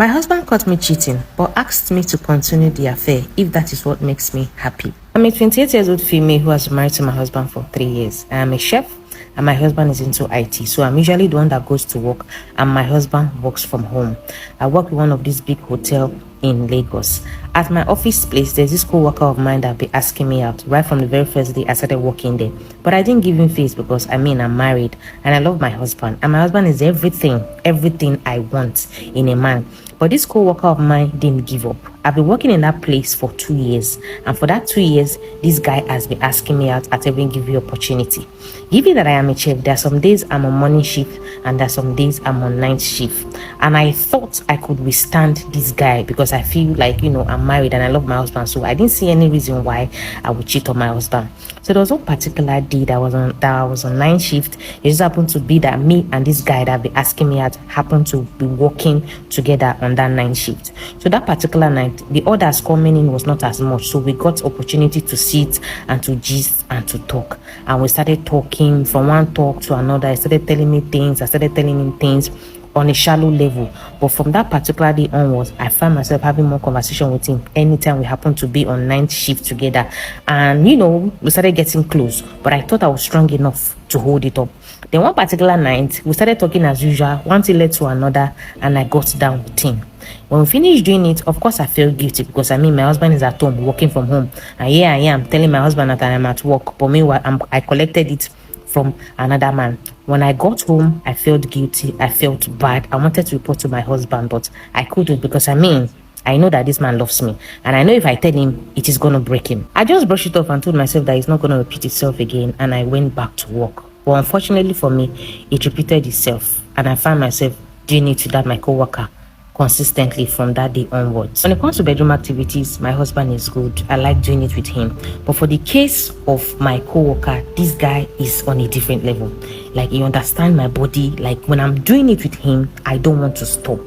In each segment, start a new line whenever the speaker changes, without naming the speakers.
My husband caught me cheating, but asked me to continue the affair if that is what makes me happy. I'm a 28-year-old female who has been married to my husband for 3 years. I am a chef, and my husband is into IT, so I'm usually the one that goes to work, and my husband works from home. I work with one of these big hotels in Lagos. At my office place, there's this co-worker of mine that be asking me out right from the very first day I started working there. But I didn't give him face because I'm married and I love my husband. And my husband is everything I want in a man. But this co-worker of mine didn't give up. I've been working in that place for 2 years. And for that 2 years, this guy has been asking me out at every given opportunity. Given that I am a chef, there are some days I'm on morning shift and there are some days I'm on night shift. And I thought I could withstand this guy because I feel like, I'm married and I love my husband. So I didn't see any reason why I would cheat on my husband. So there was one particular day that I was on night shift. It just happened to be that me and this guy that be asking me out happened to be working together on that night shift. So that particular night, the orders coming in was not as much. So we got opportunity to sit and to gist and to talk. And we started talking from one talk to another. I started telling me things. I started telling him things on a shallow level. But from that particular day onwards, I found myself having more conversation with him anytime we happened to be on night shift together. And we started getting close, but I thought I was strong enough to hold it up. Then one particular night, we started talking as usual. One thing led to another, and I got down with him. When we finished doing it, of course I felt guilty because my husband is at home working from home, and here I am telling my husband that I am at work. But meanwhile, I collected it from another man. When I got home, I felt guilty. I felt bad. I wanted to report to my husband, but I couldn't because I know that this man loves me, and I know if I tell him, it is going to break him. I just brushed it off and told myself that it's not going to repeat itself again, and I went back to work. But unfortunately for me, it repeated itself, and I found myself doing it to that my co-worker consistently from that day onwards. When it comes to bedroom activities, my husband is good. I like doing it with him. But for the case of my co-worker, this guy is on a different level. Like, he understands my body. Like, when I'm doing it with him, I don't want to stop.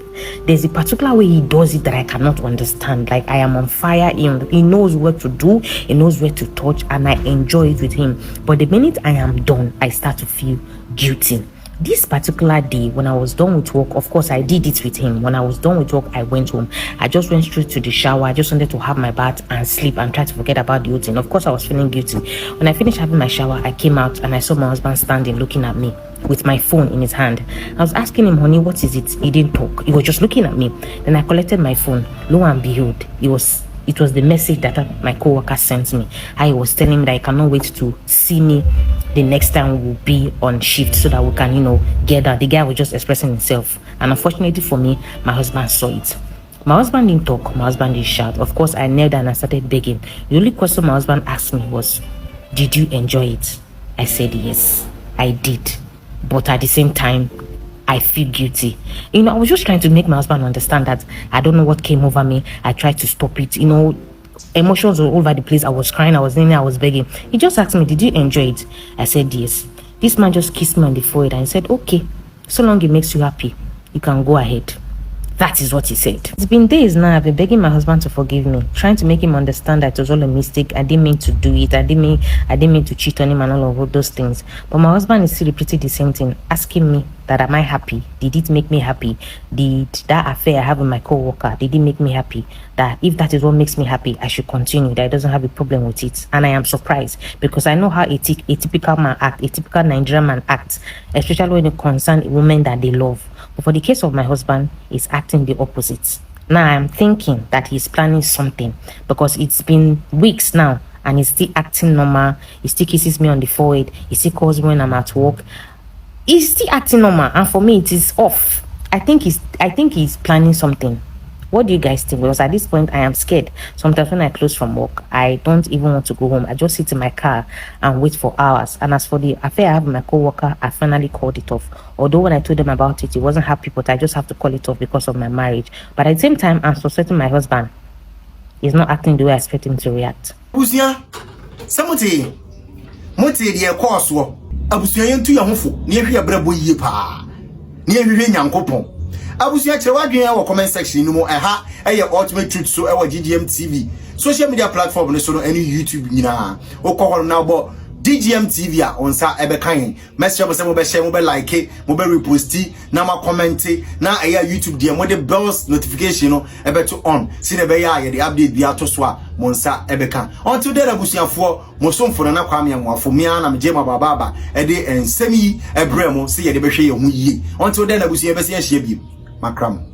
There's a particular way he does it that I cannot understand. Like, I am on fire. He knows what to do. He knows where to touch, and I enjoy it with him. But the minute I am done, I start to feel guilty. This particular day, when I was done with work, of course, I did it with him. When I was done with work, I went home. I just went straight to the shower. I just wanted to have my bath and sleep and try to forget about the whole thing. Of course, I was feeling guilty. When I finished having my shower, I came out and I saw my husband standing looking at me with my phone in his hand. I was asking him, honey, what is it? He didn't talk. He was just looking at me. Then I collected my phone. Lo and behold, it was the message that my co-worker sent me. He was telling me that he cannot wait to see me the next time we will be on shift so that we can, get that. The guy was just expressing himself. And unfortunately for me, my husband saw it. My husband didn't talk. My husband didn't shout. Of course, I knelt and I started begging. The only question my husband asked me was, did you enjoy it? I said, yes, I did. But at the same time, I feel guilty. I was just trying to make my husband understand that I don't know what came over me. I tried to stop it. Emotions were all over the place. I was crying, I was kneeling, I was begging. He just asked me, did you enjoy it? I said, yes. This man just kissed me on the forehead and he said, okay, so long it makes you happy, you can go ahead. That is what he said. It's been days now. I've been begging my husband to forgive me, trying to make him understand that it was all a mistake. I didn't mean to do it. I didn't mean to cheat on him and all of those things. But my husband is still repeating the same thing, asking me that am I happy? Did it make me happy? Did that affair I have with my co-worker, did it make me happy? That if that is what makes me happy, I should continue, that he doesn't have a problem with it. And I am surprised because I know how a typical man acts, a typical Nigerian man acts, especially when it concerns a woman that they love. But for the case of my husband, he's acting the opposite. Now I'm thinking that he's planning something because it's been weeks now and he's still acting normal. He still kisses me on the forehead. He still calls me when I'm at work. He's still acting normal, and for me it is off. I think he's planning something. What do you guys think? Because at this point I am scared. Sometimes when I close from work, I don't even want to go home. I just sit in my car and wait for hours. And as for the affair I have with my co-worker, I finally called it off. Although when I told them about it, he wasn't happy, but I just have to call it off because of my marriage. But at the same time, I'm suspecting my husband is not acting the way I expect him to react.
Abusia yentu ya hofo ne ehwe abrabo yie pa ne ehwe nyankopon abusia kire wadwen ya wo comment section no eha eye ultimate truth so e wo GGM TV social media platform no so no any YouTube nyina wo kokoro na bo DGM TV a onsa ebe kan message mo se mo be share mo be like mo be repost na ma comment na eya YouTube dia mo de bells notification no ebe to on si na be ya ye the update bi ato so a mo nsa ebe kan until there abusuafo mo somfo na kwa me amwafo me na me je ma baba e de ensemi ebre mo se ye de be hwe ye hu yi until there abusuafo be se ya hye bi makram